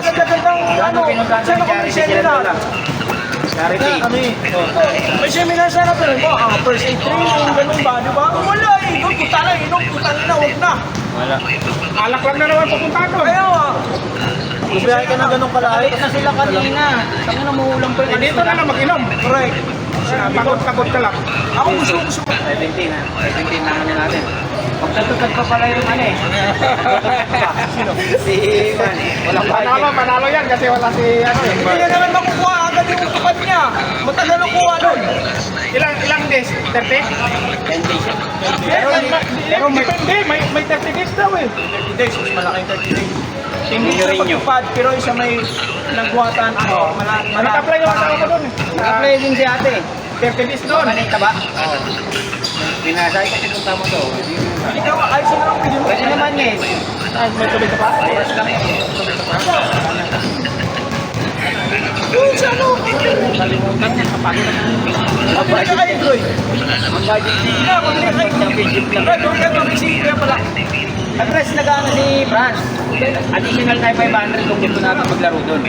ganda-gandang ano, saan ako may seminar? Charity. May seminar sana pero first aid training, ganun ba, di ba? Wala eh, doon puta na, putang na, huwag na. Wala. Alak lang na naman papunta doon. Kaya nga. Bibiyahe ka na ganun kalayo. Na sila kanina. Saan na muulang pa yung Dito na lang mag-inom. Correct. Pagod ka lang. Ako gusto ko. 17 na. 17 na kami natin. Pagtatutag pa pala yung ano eh. Sino? Si Ivan. Walang budget. Panalo yan kasi wala si ano eh. Hindi na naman makukuha agad yung tupad niya. Matagal ang kuha doon. Ilang days? 30? 10 days siya. Pero may 30 days daw eh. 30 days, mas malaking 30 days. Hindi siya pagtupad, pero isa may nagbuhatan ano. Nag-apply yung asawa ko doon eh. Nag-apply din si ate. 30 days doon. Manita ba? Oo. Binasay kasi kung tama to. Hindi ka ayos na lang pwede mo. Pwede naman eh. May tubig ka pa? Ayos lang. Yung sa ano? Kalimutan niya. Kapagod na. Mabili ka kayo, Droy. Ang budget din. Mabili ka kayo. Championship lang. Doon ka to, si Kuya pala. Address nag-ano si Franz. Additional tayo 500 kung gusto natin maglaro doon.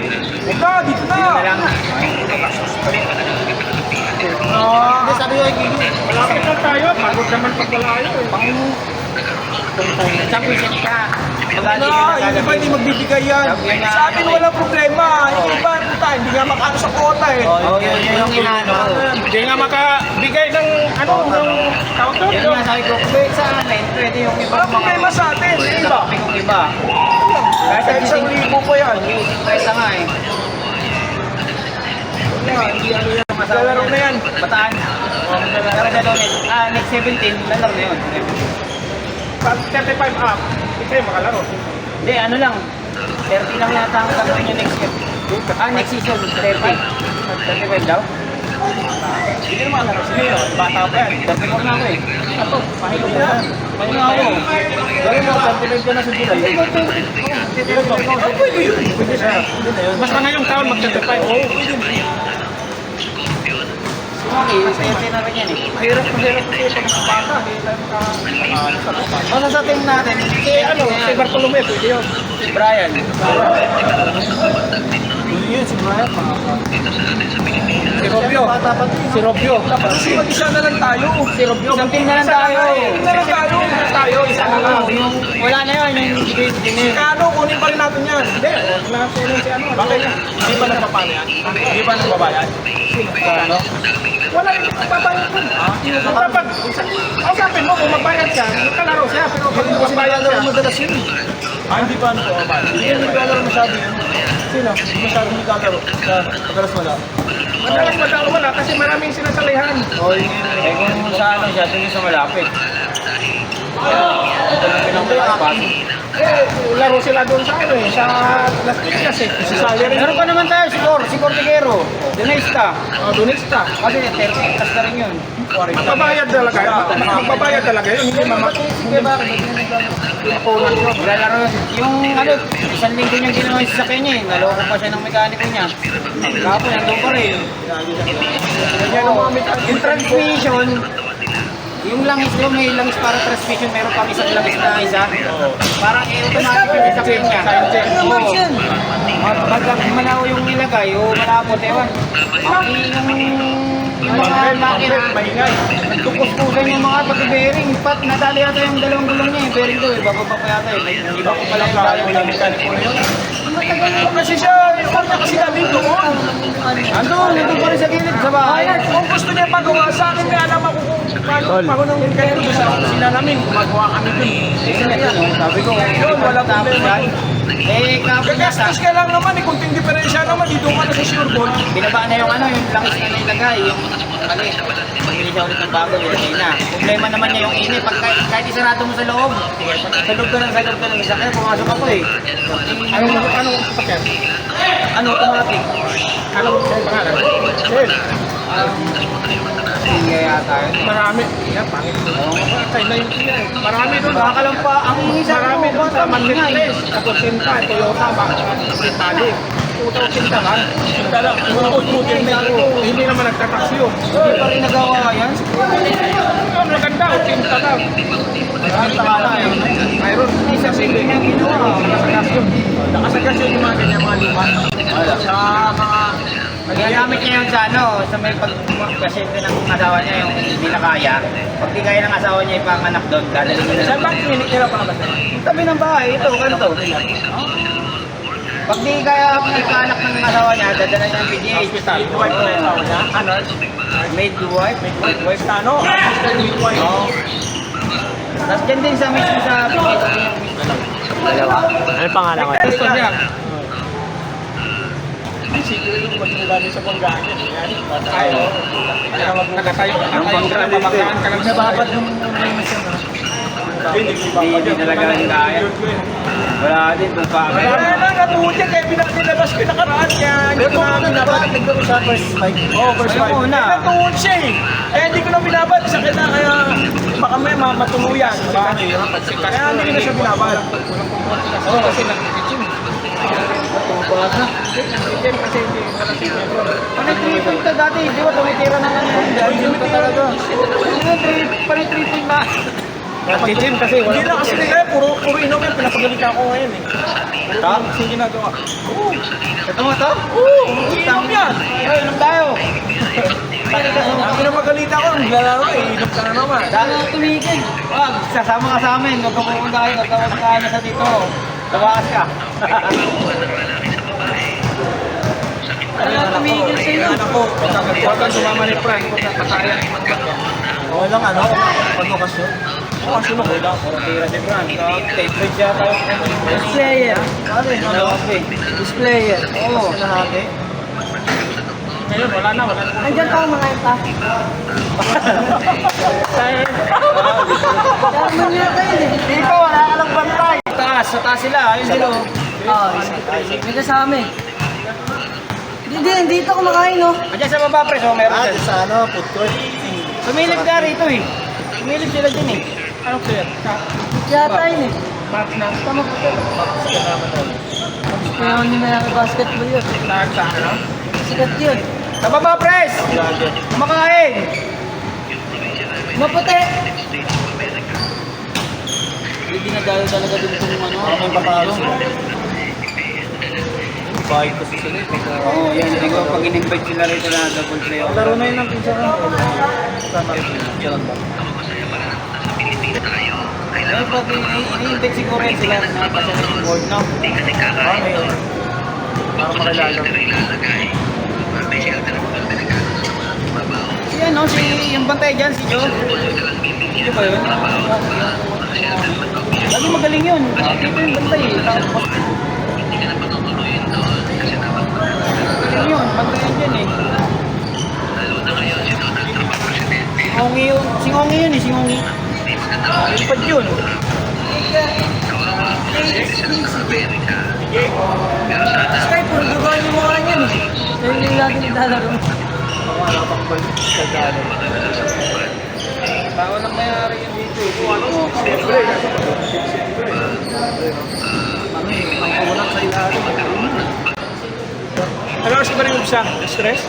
Ito, dito na. Yun na lang. Hindi, sabi ko, malapit lang tayo. Pagod naman pag malayo eh. Championship ka. Magali ka Na, na hindi pa hindi magbibigay yan. Sa amin walang problema. Yung iba, puta, hindi nga makaano sa kota eh. Oo, yun yung inaano. Hindi nga makabigay ng ano, ng tawag to. Yun nga sabi ko, wait sa amin, pwede yung ibang Walang problema sa atin. Yung iba. Sabi kong iba. Kahit isang libo pa yan. Pwede nga eh. Hindi ano yan. Maglalaro na yan. Bataan. Pero sa donate. Next 17, lalaro na yun. Pag 35 up, hindi kayo makalaro. Hindi, ano lang. 30 lang yata ang gagawin nyo next year. Next season, 30. 35 daw? Hindi naman ano, sige yun. Bata pa yan. 34 na ako eh. Ako, pahilo ko yan. Pahilo na ako. Gawin mo, 35 ka na sa July. Pwede yun. Pwede siya. Basta ngayong taon mag-35. Oo, pwede yun. Okay, masaya na rin yan eh. Mahirap kasi pag bata. Hindi tayo sa lupa. Ano sa team natin? Si Bartolome, pwede yun. Si Brian. Yun, si Brian. Si Robio. Si Robio. Kasi mag-isa na lang tayo. Si Robio. Isang team na lang tayo. Isa na lang tayo. Isa na lang. Yung wala na yun, yung Si Kano, kunin pa rin natin yan. Hindi, nasunin si ano. Bakit? Hindi ba nagpapano yan? Hindi ba nagbabayad? Sino? Kano? Wala yung nagbabayad ko. Dapat, kausapin mo kung magbayad siya, kalaro siya. Pero kung magbayad siya, madalas yun. Hindi pa ano po, hindi naglalaro masyado yun. Sino? Hindi masyado naglalaro. Madalas wala. Madalas wala kasi maraming sinasalihan. Eh kung sa ano siya, doon sa malapit. Ito na pinang Laro sila doon sa ano eh, sa Las Piñas eh. Si Sally rin. Meron pa naman tayo si Cortiguero. Donista. Donista. Kasi 30 plus na rin yun. Magbabayad talaga yun. Magbabayad talaga yun. Hindi Sige ba? Maglalaro yun. Yung ano, isang linggo niyang ginawa yung sasakyan niya eh. Naloko pa siya ng mekaniko niya. Kapon, nandun pa rin. Yung transmission, yung langis ko, may langis para transmission, meron pang isang langis na isa. Parang automatic yung sasakyan niya. Pag malaw yung nilagay, o malapot, ewan. Yung mga makina, nagtupos-pusan yung mga pag-bearing. Nadali yata yung dalawang gulong niya yung bearing doon. Bago pa yata eh. Hindi ba ko pala yung tayo ng mekaniko na yun? matagal mo kasi siya. Huwag niya kasi namin doon. Nandun pa rin sa gilid sa bahay. Kung gusto niya magawa sa akin, may alam ako kung paano nang kayo doon sa sila namin. Gumagawa kami doon. Sabi ko, Yun, wala problema doon. kapon niya sa... Kagastos ka lang naman eh, kunting diferensya naman, dito ka na sa sure ball. Binaba na yung ano, yung langis na nilagay, yung mali. Bumili siya ulit ng bago, nilagay na. Problema naman niya yung init. Pag kahit isarado mo sa loob, sa loob ka lang, sa loob ka lang. Sa kanya, pumasok ako eh. Anong sasakyan? Ano, automatic. Anong pangalan? Yes. Hindi yata yun. Marami. Yan, pangit. China yung siya eh. Marami doon. Nakakalampa, ang isa Marami ko, doon sa bata, maingay. Mercedes, sa Toyota, Toyota, Italy. Kinta lang. Kinta lang. Hindi naman nagtataksyo. Hindi pa rin nagawa yan. Maganda, kinta lang. Mayroon. Isa sili na ginawa. Nakasagasyon yung mga ganyan mga lima. Sa mga... Ginagamit niya yun sa sa may pag-pasyente ng asawa niya yung hindi na kaya. Pag di kaya ng asawa niya ipanganak doon, dadalhin niya na. Saan ba clinic nila pa ba? Tabi ng bahay, ito, ganito. Pag di kaya ipanak ng asawa niya, dadala niya ng PGH. Hospital. Midwife na yung tawag niya. Ano? Midwife? Midwife na ano? Midwife. Oo. Tapos dyan din sa mismo sa PGH. Dalawa. Ano pangalan ko? Gusto niya. Siguro yung magmula sa pangganyan. Ay, nakatayo. Mabanggaan ka lang sa Nababad nung hindi talaga ang kaya. Wala din kung paano. Wala na, natuhod yan. Kaya pinilabas ko nakaraan. Kaya hindi ko na binabad. Nagkaroon sa first fight. Oo, first fight. Natuhod siya eh. Kaya hindi ko na binabad. Sakit na kaya baka may matuluyan. Kaya hindi ko na siya binabad. Oo, kasi nakikitsin. Panitripin ka dati, di ba tumitira na lang yun? Hindi ka talaga. Panitripin na. Nakikitsin kasi wala. Hindi na kasi nila. Puro inom yan. Pinapagalitan ko ngayon eh. Puro kasi ginagawa. Oo. Ito mo to? Oo, inom yan. Ay, inom tayo. Ang pinapagalitan ko, naglalaro eh. Inom ka na naman. Dahil tumigil. Wag, sasama ka sa amin. Huwag ka pupunta kayo. Huwag ka magkain na sa dito. Tawakas ka. Wala tumigil sa iyo. Anak ko, huwag kang sumama ni Frank. Huwag kang pataya. Walang pag-okasyon. Kasi mo, wala. Tira si Fran. Take siya tayo. Displayer. Displayer. Oo. Ngayon, wala na. Andiyan pa ang mga ita. Tama niya kayo eh. Dito, wala ka lang bantay. Sa taas sila. Ayun sila. Oo, may kasama eh. Hindi, dito kumakain no. Andiyan sa baba, pre. So, meron dyan. Sa food court. Sumilip ka rito eh. Sumilip sila dyan eh. Anong player? Yata yun eh. Mark na. Tama po. Kaya nyo na yung basketball yun. Sa ano? Sikat yun. Sa baba, pres! Kumakain! Maputi. Hindi dinadalo talaga dun kung ano. Ang papalo. Bakit kasi sila eh. Oo, yan. Hindi ko pag in-invite sila rito na double play. Laro na yun ang pinsa ka. Sama rin. Yan ba? Ay, pag ini-invite siguro yun sila na pasya na yung board, no? Para makilala. Si ano, yung bantay dyan, si Joe. Hindi ba yun? Lagi magaling yun. Dito yung bantay eh. Magaling yun, bantay dyan eh. Singongi yun eh, singongi. Lipad yun. Sky, puro dugaan yung mukha niyan eh. Kaya yung lagi naglalaro. Wala pang balik sa gano'n. Bawal ang mayari yun dito eh. Siyempre. Ang kawalan sa ilalim. Ano kasi ba rin yung siya? Stress?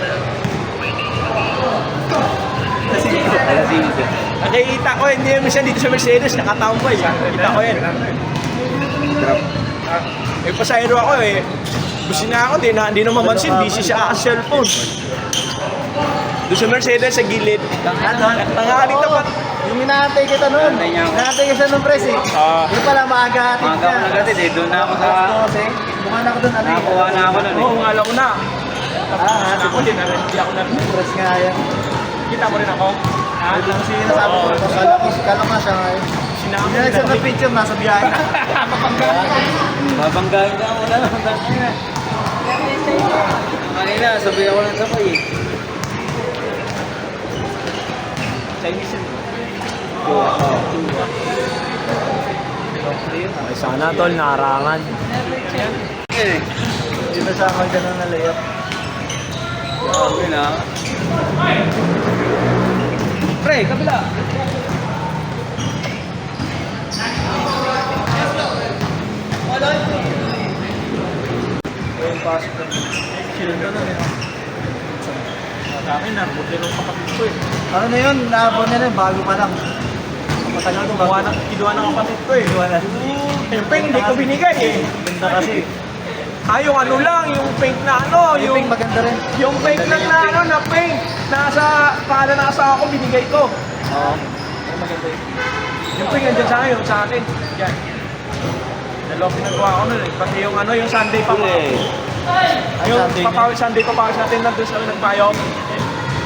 Nakikita ko, hindi naman siya dito sa Mercedes, nakatambay. Nakikita ko yan. May pasahero ako eh. Busina ako, di na mamansin, busy siya sa cellphone. Doon sa Mercedes, sa gilid. Tanghali tapat. Yung inaantay kita noon. Inaantay ka siya noon, pres eh. Yung pala maaga atin Maaga ako nagatid eh. Doon na ako sa... Bumana ako doon. Nakakuha na ako nun eh. Oo, ngalaw na. Kasi ako din, hindi ako na. Pres nga yan. Kita mo rin ako. Ito yung sinasabi ko. Kala ka siya ngayon. Sinama Yung nagsan na picture, nasa biyahe na. Babanggain ka ako na. Kanina, sabi ako ng sabay eh. Chinese yun. Ay, sana tol, nakarangan. Hindi na siya ako dyan na layup. Grabe na. Pre, kabila. pasok na. Sila na eh. Madami na, buti nung kapatid ko eh. Ano na yun? Naabot na rin, bago pa lang. Matagal ko bago. Kinuha ng kapatid ko eh. Kinuha na. Yung paint hindi ko binigay eh. Ganda kasi. Yung ano lang, yung paint na ano, Yung pink maganda rin. yung paint lang na ano, na paint. Nasa, pangalan na asawa ko, binigay ko. Oo. Maganda yun. Yung paint andyan sa akin, yung sa akin. Yan. Dalawang pinagawa ko nun eh. Pati yung ano, yung Sunday pa yung Sunday papawis Sunday pa pawis natin nandun sa nagpayo.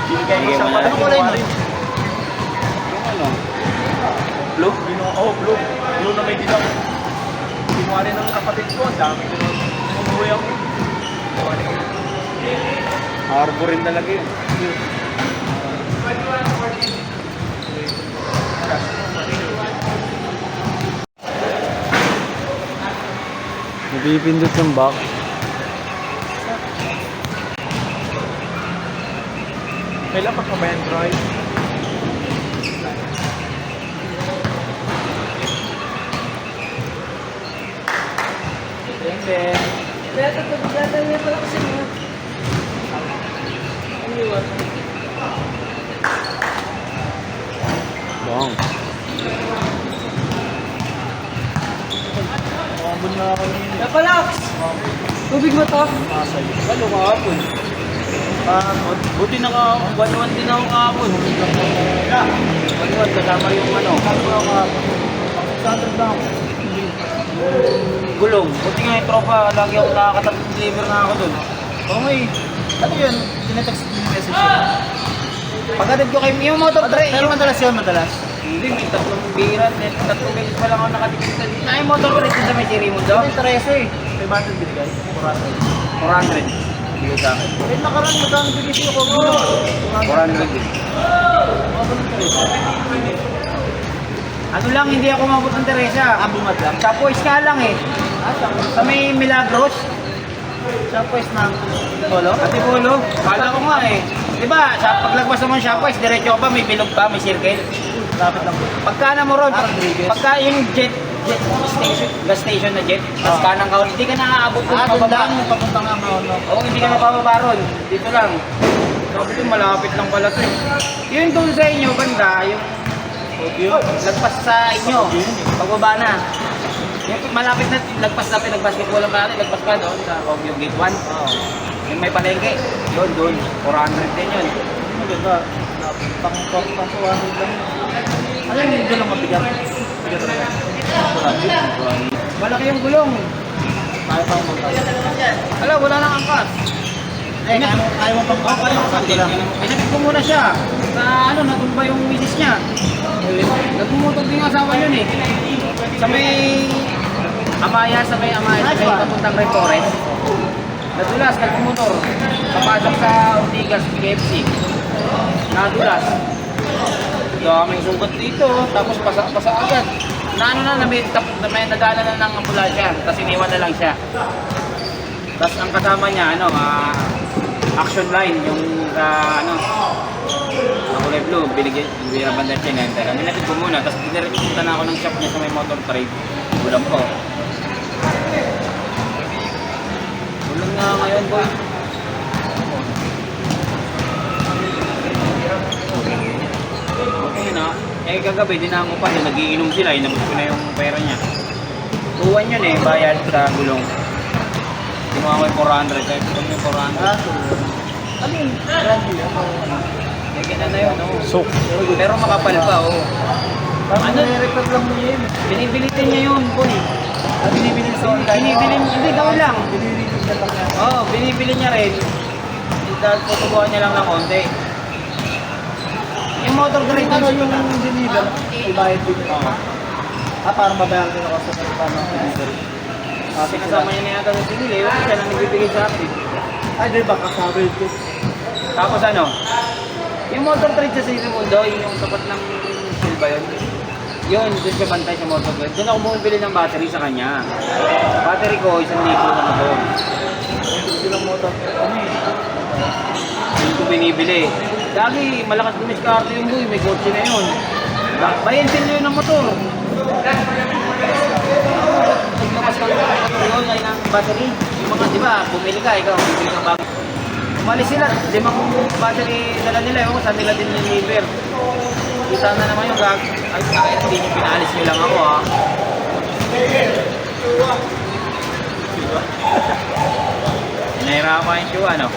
Binigay ko sa pala. Anong kulay nun? Yung ano? Blue? Blue. Blue na may dilaw. Kinuha rin ng kapatid ko. Ang dami ko nung umuwi ako. Kinuha rin. Arbor rin talaga yun. Napipindot yung back. Kailan pa ba yan, Troy? Kaya tatapagatan niya pala kasi mga. Ano yun? Bang. Mabon na ako yun. Napalax! Tubig mo to? Ano kahapon? Buti naka 1-1 din ako kahapon. 1-1 kasama yung ano. Standard lang. Gulong. Buti nga yung tropa, lagi ako nakakatag-deliver na ako dun. Okay. Ano yun? Tinetext ko yung message yun. Pagkatid ko kayo, yung motor tray, Pero madalas yun, madalas. Hindi, may tatlong bira, tatlong beses pa lang ako nakatikip sa dito. Ay, motor tray sa may Sirimundo. Ito yung 13 eh. 500 binigay. 400. 400. Hindi ko sa akin. Eh, nakaraan magkano bigay siya ko? 400 din. Ano lang, hindi ako mabot ng Teresa. Bumad lang. Sa Poise ka lang eh. Sa may Milagros. Sa pwes ng Polo? Ate Polo, kala ko nga eh. Diba, sa paglagpas naman siya Poise, diretso ka pa, may bilog pa, may circle. Lapit lang po. Pagka na mo ron, Rodriguez. pagka yung jet station, gas station na jet, tas kanang ka, hindi ka naaabot doon Doon pababa. lang yung papuntang Amaon. Oo, hindi ka napababa ron. Dito lang. Sabi ko, malapit lang pala to eh. Yun doon sa inyo, banda, yung lagpas sa inyo, pagbaba na. Yung malapit na, lagpas na pinag-basketball lang natin, lagpas ka doon sa yung gate 1. Yung may palengke, doon, 400 din yun. Maganda. Pang-suwanan lang. Ano yung hindi lang mabigat? Bigat na yan. Malaki yung gulong. Kaya pa akong magkaya. Wala, wala nang angkas. Eh, kaya mo pang kaya mo pang lang. Pinapit ko muna siya. Sa ano, natumba yung misis niya. Nagmumutog din yung asawa yun eh. Sa may Amaya, sa may papuntang Red Forest. Nadulas, nagmumotor. Kapasok sa Ortigas, KFC. Nadulas. Daming sugat dito, tapos pasa agad. Na ano na, may nadala na ng ambulansya, tapos iniwan na lang siya. Tapos ang kasama niya, action line, yung ano, ang kulay blue, binabanda siya na enter. Minapit ko muna, tapos pinarikita na ako ng shop niya sa may motor trade. Ulam ko. Ulam nga ngayon, boy. Okay na. Eh kagabi, dinamo pa yun, nagiinom sila, inabot ko na yung pera niya. 2-1 yun eh, bayad sa gulong. Kinuha ko yung 400, kahit kung yung 400. Ano yung brand yun? Eh, ganun na yun, oh. Pero makapal pa, oh. Ano? Nirecord lang mo yun. Binibilitin niya yun, boy. Binibili sa online. Hindi daw lang. Binibili na lang yan. Oo, binibili niya rin. Dahil tutubuhan niya lang ng konti. Yung motor grade Ano yung deliver? Ibayad din yun. Parang babayaran din ako sa paano ang delivery. Sinasama niya na yata sa civil, eh. Huwag siya lang nagbibigay sa akin. Ay, di ba? Kasama ito. Tapos ano, yung motor trade sa City Mundo, yung tapat ng Silva yun. Yun, doon siya bantay sa motor trade. Doon ako bumibili ng battery sa kanya. Battery ko, 1,000 na doon. Silang motor. Ano eh? Doon ko binibili. Lagi, malakas dumiskarte yung boy, may kotse na yun. Bayentin yun ng motor. Paglabas kang motor yun, ay ng battery. Yung mga, di ba, bumili ka, ikaw, bibili kang bago. Umalis sila, 5 battery dala nila, ewan ko saan nila din niliver. Kita na naman yung gag... Ay, kahit hindi nyo pinalis nyo lang ako, ha. Nahirapan yung show, ano?